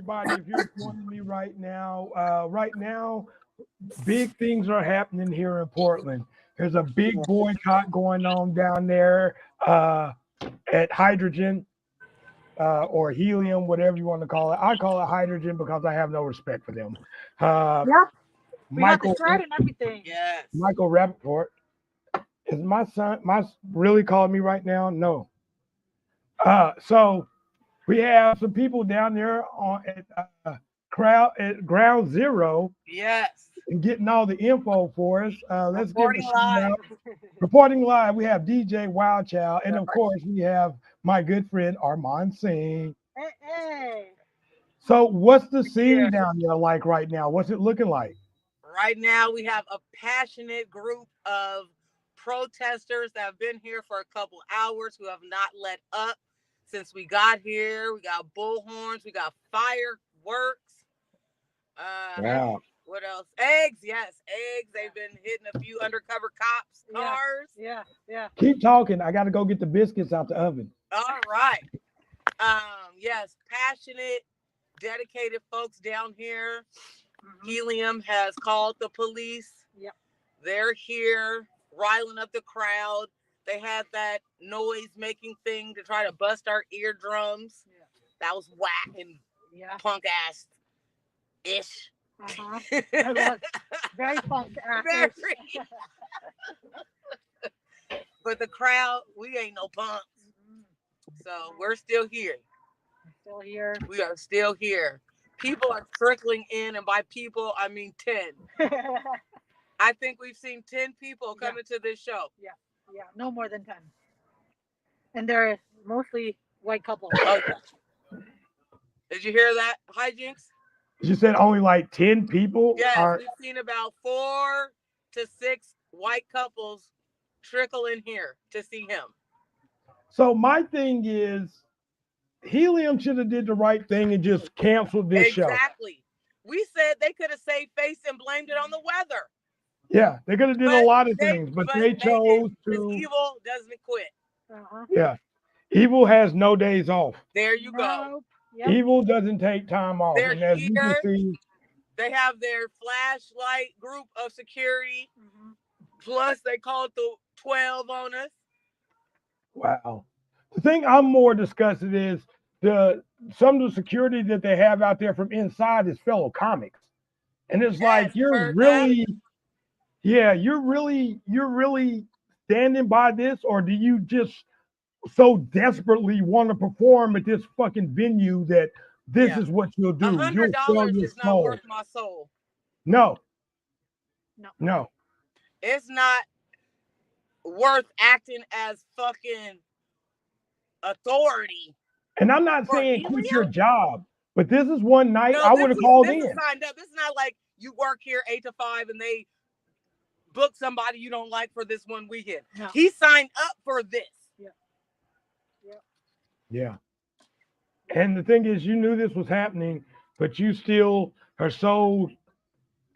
everybody, if you're joining me right now, big things are happening here in Portland. There's a big boycott going on down there at Hydrogen or Helium, whatever you want to call it. I call it Hydrogen because I have no respect for them. Yep. We got the Michael, shirt and everything. Yes. Michael Rapaport. Is my son really calling me right now? No. So we have some people down there at Ground Zero Yes. and getting all the info for us. Let's Reporting give a shout live. out. Reporting live, we have DJ Wild Child, and of course we have my good friend Armand Singh. Hey. So what's the scene down there like right now? What's it looking like? Right now, we have a passionate group of protesters that have been here for a couple hours who have not let up since we got here. We got bullhorns. We got fireworks. Wow. What else? Eggs. Yes, eggs. They've been hitting a few undercover cops' cars. Yeah. Keep talking. I got to go get the biscuits out the oven. All right. Yes, passionate, dedicated folks down here. Helium has called the police. Yep. They're here, riling up the crowd. They had that noise-making thing to try to bust our eardrums. Yeah. That was whack and punk-ass-ish. It was very fun. But the crowd, we ain't no punks. So we're still here. Still here. We are still here. People are trickling in, and by people, I mean 10. I think we've seen 10 people coming to this show. Yeah, no more than 10. And they're mostly white couples. Okay. Did you hear that, Hijinks? You said only like 10 people? Yes, we've seen about 4 to 6 white couples trickle in here to see him. So my thing is, Helium should have did the right thing and just canceled this show. Exactly. We said they could have saved face and blamed it on the weather. Yeah, they could have did a lot of things, but they chose to. Evil doesn't quit. Yeah, evil has no days off. There you go. Yep. Evil doesn't take time off. They're and as you can see, they have their flashlight group of security. Plus, they called the 12 on us. Wow. The thing I'm more disgusted is some of the security that they have out there from inside is fellow comics. And it's like you're really standing by this, or do you just so desperately want to perform at this fucking venue that this is what you'll do? $100 is not worth my soul. No. It's not worth acting as fucking authority. And I'm not saying quit your job, but this is one night I would have called in. Signed up. This is not like you work here 8 to 5 and they book somebody you don't like for this one weekend. No. He signed up for this. Yeah. And the thing is, you knew this was happening, but you still are so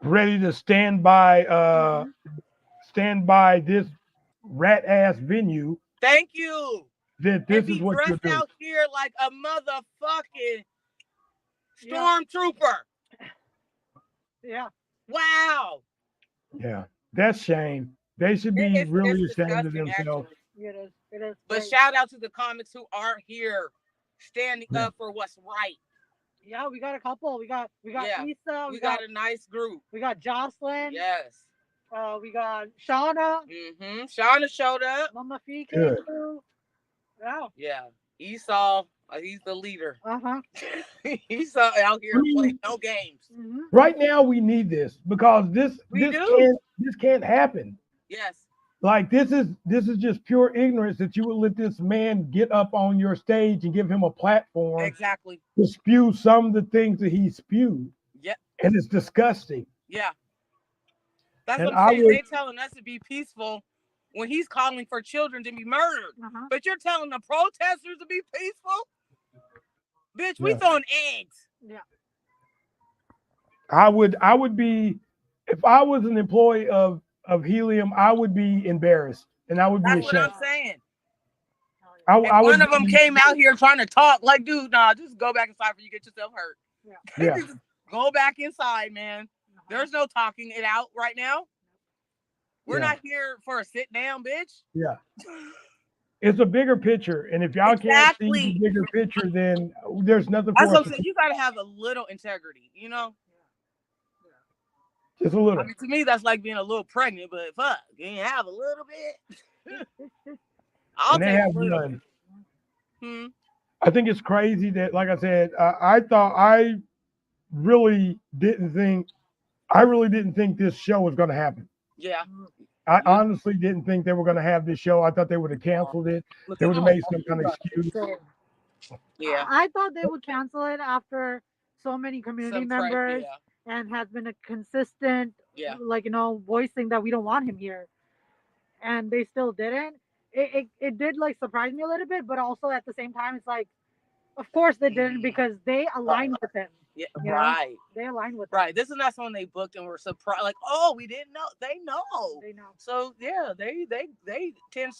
ready to stand by this rat ass venue. Thank you. That this is what you're doing. Out here like a motherfucking stormtrooper. Yeah. Wow. Yeah, that's shame. They should be really ashamed of themselves. It is. But shout out to the comics who are here standing up for what's right. Yeah, we got a couple. We got Issa. We got a nice group. We got Jocelyn. Yes. We got Shauna. Shauna showed up. Mama Fee came through. Wow. Yeah. Esau, he's the leader. Esau out here playing no games. Right now, we need this because this can't happen. Yes. Like this is just pure ignorance that you would let this man get up on your stage and give him a platform. Exactly. To spew some of the things that he spewed. Yeah. And it's disgusting. Yeah. That's what I'm saying. They're telling us to be peaceful when he's calling for children to be murdered. But you're telling the protesters to be peaceful? Bitch, we throwing eggs. Yeah. I would be, if I was an employee of Helium, I would be embarrassed and I would be ashamed. That's what I'm saying. One of them came out here trying to talk like, dude, nah, just go back inside before you get yourself hurt. Yeah. Go back inside, man. There's no talking it out right now. We're not here for a sit down, bitch. Yeah. It's a bigger picture, and if y'all can't see the bigger picture, then there's nothing for us to you got to have a little integrity, you know? Just a little. I mean, to me, that's like being a little pregnant, but fuck, you ain't have a little bit. I'll take a little bit. I think it's crazy that, like I said, I really didn't think this show was going to happen. Yeah. I honestly didn't think they were going to have this show. I thought they would have canceled it. They would have made some kind of excuse. Yeah. I thought they would cancel it after so many community members and has been a consistent, like, voicing that we don't want him here. And they still didn't. It did, like, surprise me a little bit, but also at the same time, it's like, of course they didn't, because they aligned with him. Yeah, right. They aligned with him. This is not someone they booked and were surprised. Like, oh, we didn't know. They know. So yeah, they 10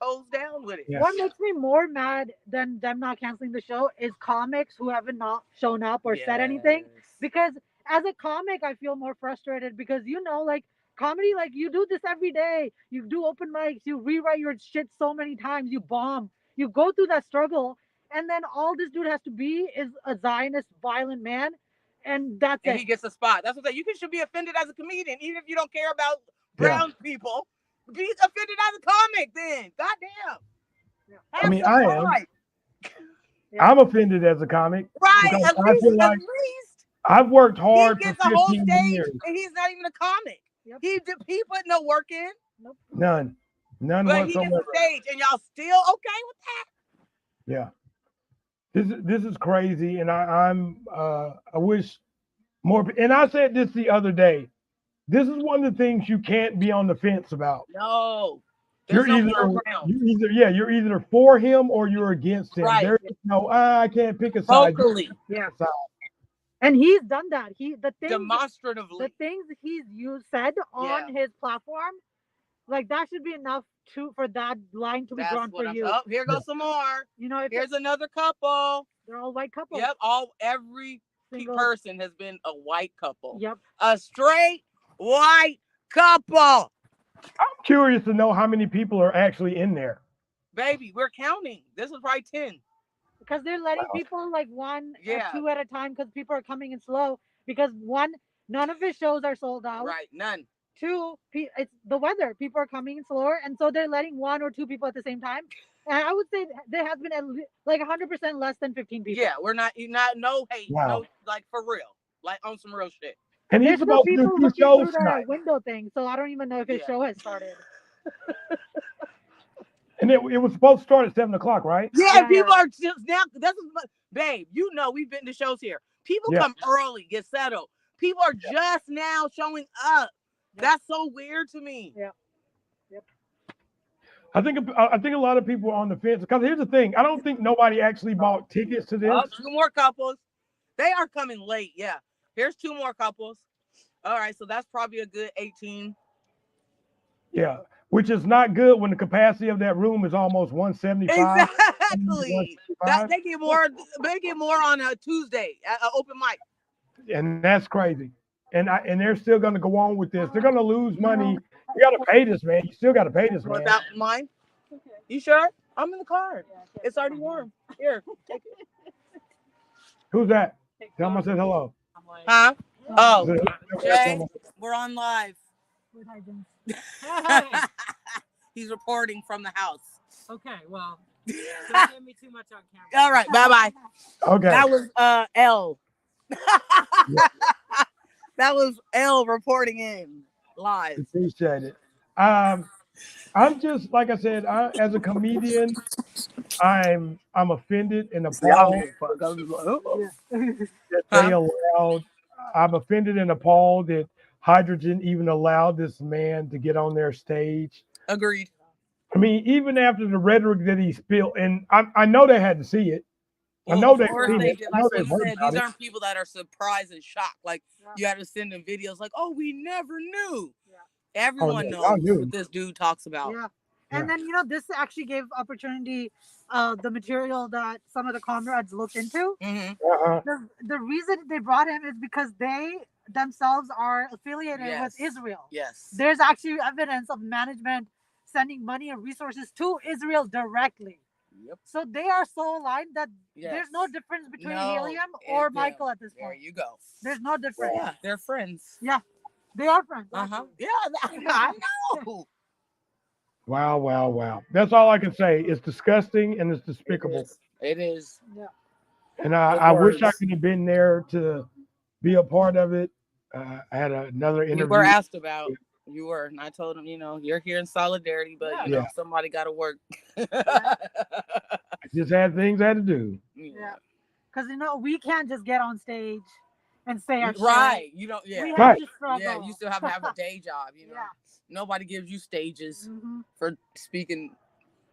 toes down with it. Yes. What makes me more mad than them not canceling the show is comics who haven't not shown up or said anything. Because as a comic, I feel more frustrated because like comedy, like you do this every day. You do open mics. You rewrite your shit so many times. You bomb. You go through that struggle. And then all this dude has to be is a Zionist violent man. And that's it. He gets a spot. That's what I'm saying. You should be offended as a comedian, even if you don't care about brown people. Be offended as a comic then. Goddamn. Yeah. I mean, I am. Yeah. I'm offended as a comic. Right. At least. I've worked hard he gets for 15 a whole stage years. And he's not even a comic. Yep. He put no work in. Nope. None but whatsoever. He gets a stage, and y'all still okay with that? Yeah. This is crazy, and I wish more. And I said this the other day. This is one of the things you can't be on the fence about. No, you're either for him or you're against him. Right. There's no, I can't pick a side. Vocally, side. And he's done that. Demonstratively, the things he's said on his platform, like that should be enough for that line to be drawn for you. Oh, here goes some more. Here's another couple. They're all white couples. Yep, every person has been a white couple. Yep, a straight white couple. I'm curious to know how many people are actually in there. Baby, we're counting. This is probably 10. Because they're letting people like one or two at a time because people are coming in slow. Because one, none of his shows are sold out. Right, none. Two, it's the weather. People are coming in slower, and so they're letting one or two people at the same time. And I would say there has been like 100% less than 15 people. Yeah, we're not no hate, no, like for real, like on some real shit. And he's supposed to do 2 shows tonight. Window thing, so I don't even know if his show has started. And it was supposed to start at 7:00, right? Yeah, people are just now. Babe, we've been to shows here. People come early, get settled. People are just now showing up. That's so weird to me. Yeah. Yep. I think a lot of people are on the fence because here's the thing. I don't think nobody actually bought tickets to this. 2 more couples. They are coming late. Yeah. Here's 2 more couples. All right. So that's probably a good 18. Yeah. Which is not good when the capacity of that room is almost 175. Exactly. They get more on a Tuesday at an open mic. And that's crazy. And they're still going to go on with this. They're going to lose money. You got to pay this, man. You still got to pay this, man. Without mine? Okay. You sure? I'm in the car. It's already warm. Here, take it. Who's that? Tell him I said hello. Huh? Oh, Jay, we're on live. He's reporting from the house. Okay, well, don't give me too much on camera. All right, bye-bye. Okay. That was L. That was L reporting in live. Appreciate it. I'm just, like I said, as a comedian, I'm offended and appalled that they allowed. I'm offended and appalled that Hydrogen even allowed this man to get on their stage. Agreed. I mean, even after the rhetoric that he spilled, and I know they had to see it. Well, I know they've seen it. Like so you said, these aren't people that are surprised and shocked. Like you had to send them videos like, "Oh, we never knew." Yeah. Everyone knows what this dude talks about. Yeah. And then this actually gave opportunity, the material that some of the comrades looked into. Uh-huh. The reason they brought him is because they themselves are affiliated with Israel. Yes. There's actually evidence of management sending money and resources to Israel directly. Yep. So they are so aligned that Yes. there's no difference between No, Helium or and them. Micheal at this There point. you go. There's no difference. Yeah, they're friends. Yeah, they are friends. Uh-huh. actually. Yeah, I know. Wow, wow, wow. That's all I can say. It's disgusting and it's despicable. It is. Yeah. And The I wish I worst. could have been there to be a part of it. I had another interview. You were asked about. You were, and I told him, you're here in solidarity, but Yeah. somebody got to work. I just had things I had to do. Yeah. Because we can't just get on stage and say our Right. shit. You don't. Yeah. We have Right. to struggle. Yeah. You still have to have a day job. Yeah. Nobody gives you stages Mhm. for speaking.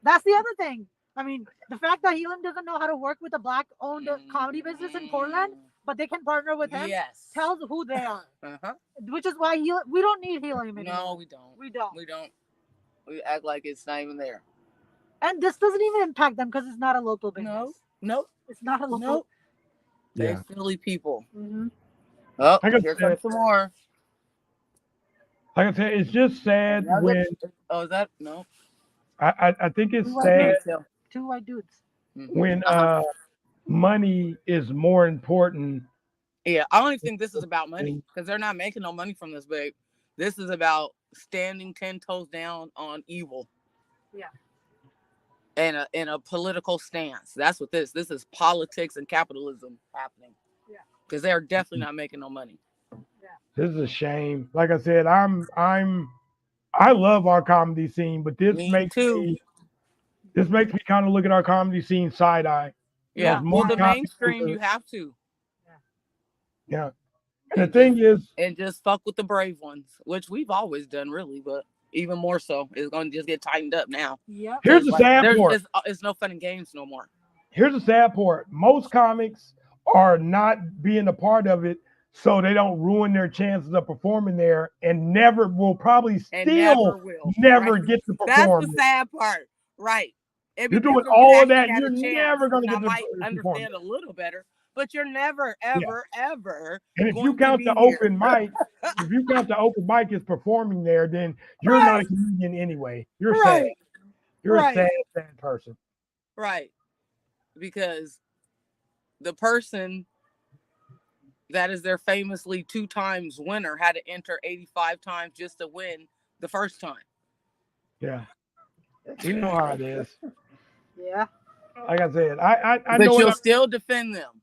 That's the other thing. I mean, the fact that Helium doesn't know how to work with a black-owned comedy business in Portland, but they can partner with him, Yes. tells who they are. Uh-huh. Which is why we don't need Helium anymore. No, we don't. We don't. We don't. We act like it's not even there. And this doesn't even impact them because it's not a local business. Nope. It's not a local. Nope. Yeah. They're Philly people. Mm-hmm. Oh, Like I here said- comes some more. Like I said, it's just sad when Oh, is that no? I think it's What? sad Two white dudes. when money is more important. Yeah, I don't even think this is about money because they're not making no money from this, babe. This is about standing 10 toes down on evil. Yeah. And a political stance. That's what this is politics and capitalism happening. Yeah. Because they're definitely not making no money. This is a shame. Like I said, I love our comedy scene, but this makes me kind of look at our comedy scene side eye. Yeah. More Well, the comedy mainstream, to- you have to. Yeah. And the thing is, and just fuck with the brave ones, which we've always done, really, but even more so, it's going to just get tightened up now. Yeah. Here's the sad part. It's no fun and games no more. Here's the sad part. Most comics are not being a part of it, so they don't ruin their chances of performing there, and will probably still never get to perform. That's the sad part, right? You're doing all of that, you're never going to get to might perform. understand a little better, but you're never, ever, ever. And if you count the open mic, if you count the open mic as performing there, then you're not a comedian anyway. You're sad. You're a sad person. Right. Because the person that is their famously 2 times winner had to enter 85 times just to win the first time. Yeah. You know how it is. Yeah. Like I said, I but know you'll still defend them.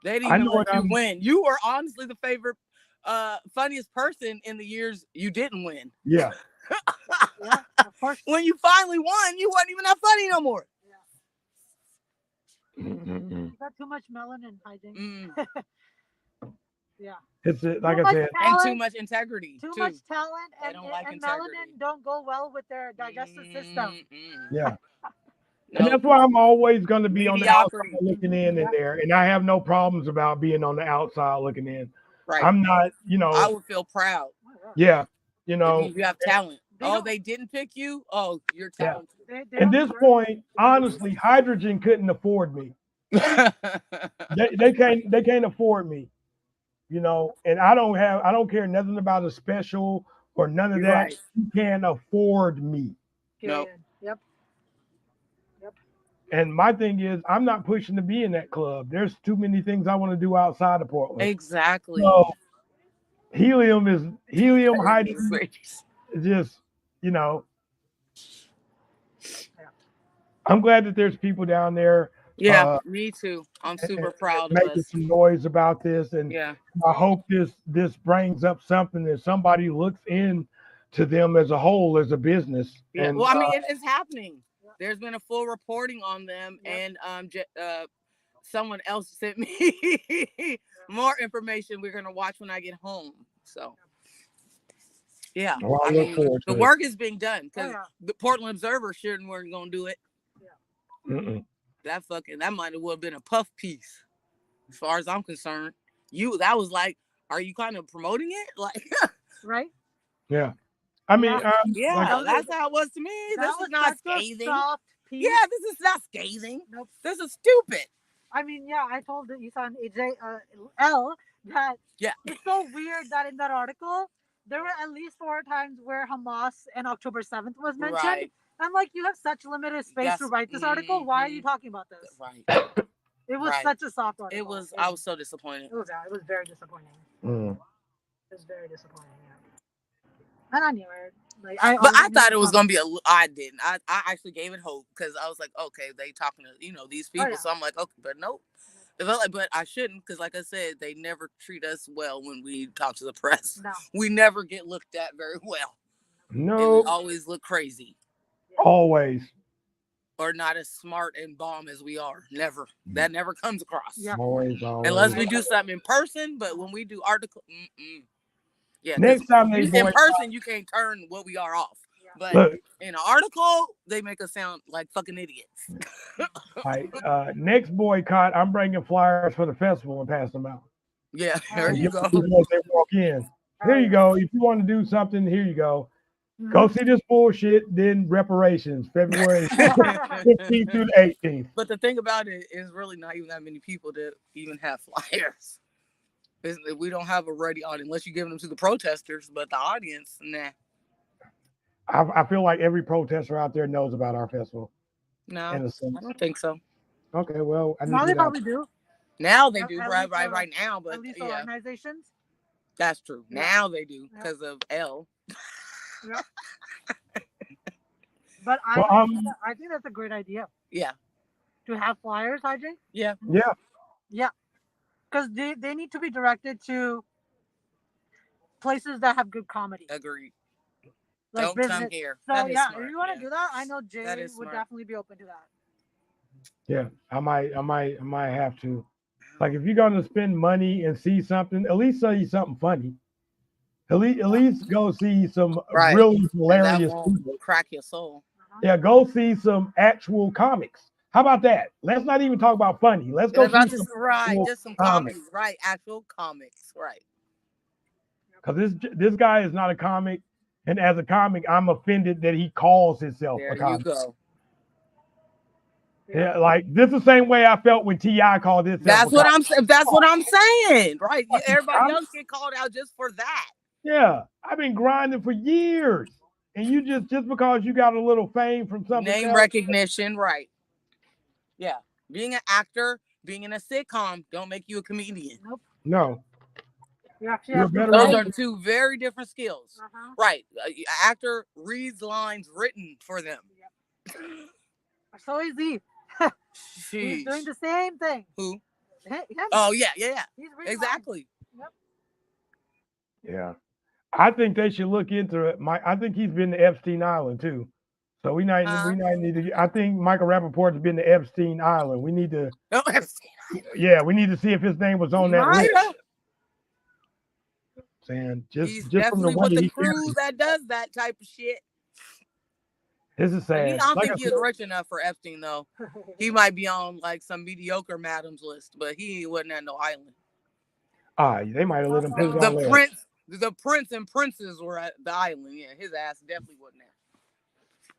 They didn't even let you win. You were honestly the favorite, funniest person in the years you didn't win. Yeah. Yeah, of course. When you finally won, you wasn't even that funny no more. You got too much melanin, I think. Yeah. It's like I said, and too much integrity. Too much talent, and integrity. melanin don't go well with their digestive system. Yeah. And that's why I'm always going to be on the outside looking in there. And I have no problems about being on the outside looking in. Right. I'm not, I would feel proud. Yeah. You have talent. They didn't pick you. Oh, you're talented. Yeah. At this point, honestly, Hydrogen couldn't afford me. they can't afford me. And I don't care nothing about a special or none of that. Right. You can't afford me. No. Yep. And my thing is, I'm not pushing to be in that club. There's too many things I want to do outside of Portland. Exactly. So Helium, Hydrogen, just, I'm glad that there's people down there. Yeah, me too. I'm super proud of us. Making some noise about this, and yeah, I hope this brings up something that somebody looks into them as a whole, as a business. Yeah. And, well, I mean, it's happening. There's been a full reporting on them, and someone else sent me more information. We're gonna watch when I get home. So, yeah, well, I mean, the work is being done because the Portland Observer sure weren't gonna do it. Mm-mm. That might have well been a puff piece, as far as I'm concerned. That was like, are you kind of promoting it, like? Right? Yeah. I mean, Yeah, like, that's how it was to me. That This was is not such a scathing. soft piece. Yeah, this is not scathing. Nope. This is stupid. I mean, yeah, I told Isa and AJ, L, that Yeah. it's so weird that in that article, there were at least 4 times where Hamas and October 7th was mentioned. Right. I'm like, you have such limited space to write this article. Why are you talking about this? Right. It was Right. such a soft article. It was. I was so disappointed. It was very disappointing. mm. It was very disappointing. Yeah. And I knew it. Like, But I thought it was gonna be a. I didn't. I actually gave it hope because I was like, okay, they talking to these people. yeah. So I'm like, okay, but nope. It felt like, but I shouldn't because, like I said, they never treat us well when we talk to the press. No. We never get looked at very well. No, And we always look crazy always. or not as smart and bomb as we are. Never. That never comes across. Yeah. Always. Unless we do something in person, but when we do article, yeah. Next time they in person, you can't turn what we are off. But look, in an article, they make us sound like fucking idiots. right, next boycott, I'm bringing flyers for the festival and pass them out. Yeah, there And you give go. people as they walk in. Here you go. If you want to do something, here you go. Go see this bullshit. Then reparations, February 15th through the 18th. But the thing about it is really not even that many people that even have flyers. We don't have a ready audience unless you give them to the protesters. But the audience, nah. I feel like every protester out there knows about our festival. No, in a sense. I don't think so. Okay, well, I need Now to they get out. probably do. Now they At do, least, right now. But At least yeah, organizations. that's true. Yeah. Now they do Yeah. because of L. But Well, I think that's a great idea Yeah, to have flyers, IJ. yeah. Yeah, Because they need to be directed to places that have good comedy. Agreed. Like Don't business. come here. So That is yeah, smart, if you want to yeah. do that, I know Jay That is would smart. definitely be open to that. yeah. I might have to. Like, if you're gonna spend money and see something, at least see something funny. At least go see some Right. really And that hilarious won't people. crack your soul. Yeah, go see some actual comics. How about that? Let's not even talk about funny. Let's go see some actual Just some comics. comedy, right? Actual comics, right? Because this guy is not a comic, and as a comic, I'm offended that he calls himself There a you comic. go. Yeah, like this is the same way I felt when T.I. called himself. That's a what comic. That's what I'm saying, right? Everybody I'm- else get called out just for that. Yeah, I've been grinding for years, and you just because you got a little fame from something Name else, recognition, right? Yeah, being an actor, being in a sitcom, don't make you a comedian. no. You actually You're have better to Those off- are two very different skills, right? An actor reads lines written for them. So is he. He's doing the same thing. Who? Him. Oh yeah. He's reading Exactly. Yeah, I think they should look into it. I think he's been to Epstein Island too, so we might need to. I think Michael Rapaport has been to Epstein Island. We need to. No, Epstein. Yeah, we need to see if his name was on that Might list. have. Saying He's just from the definitely way with the he crew that does that type of shit. This is sad. I don't Like think I he's said, rich enough for Epstein though. He might be on like some mediocre madam's list, but he wasn't at no island. they might have let him put it on there. The prince and princess were at the island. Yeah, his ass definitely wasn't there.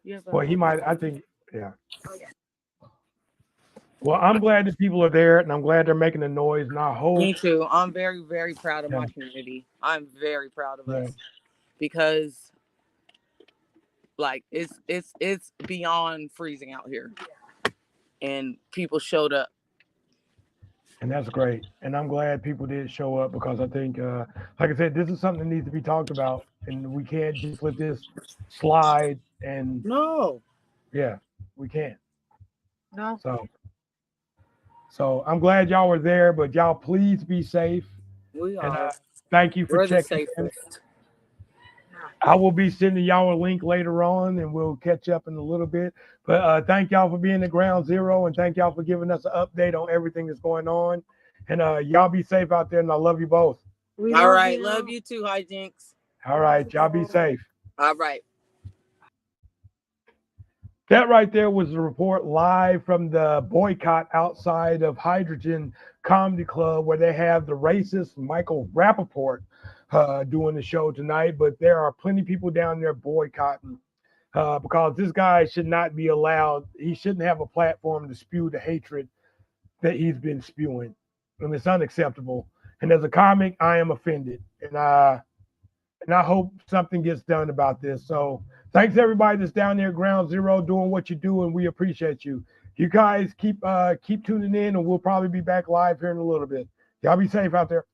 Yeah, Well, he might. I think. Yeah. Well, I'm glad that people are there, and I'm glad they're making the noise. And I hope. Me too. I'm very, very proud of my community. I'm very proud of us because, like, it's beyond freezing out here, and people showed up. And that's great. And I'm glad people did show up because I think, like I said, this is something that needs to be talked about, and we can't just let this slide. And No. yeah, we can't. No. So I'm glad y'all were there, but y'all please be safe. We And are. thank you for We're the checking in. safest. I will be sending y'all a link later on, and we'll catch up in a little bit. But thank y'all for being at Ground Zero, and thank y'all for giving us an update on everything that's going on. And y'all be safe out there, and I love you both. All right. Love you too, Hijinks. All right. Y'all be safe. All right. That right there was the report live from the boycott outside of Hydrogen Comedy Club, where they have the racist Michael Rapaport doing the show tonight, but there are plenty of people down there boycotting because this guy should not be allowed. He shouldn't have a platform to spew the hatred that he's been spewing, and it's unacceptable. And as a comic, I am offended, and I hope something gets done about this. So thanks everybody that's down there, Ground Zero, doing what you do, and we appreciate you. You guys keep tuning in, and we'll probably be back live here in a little bit. Y'all be safe out there.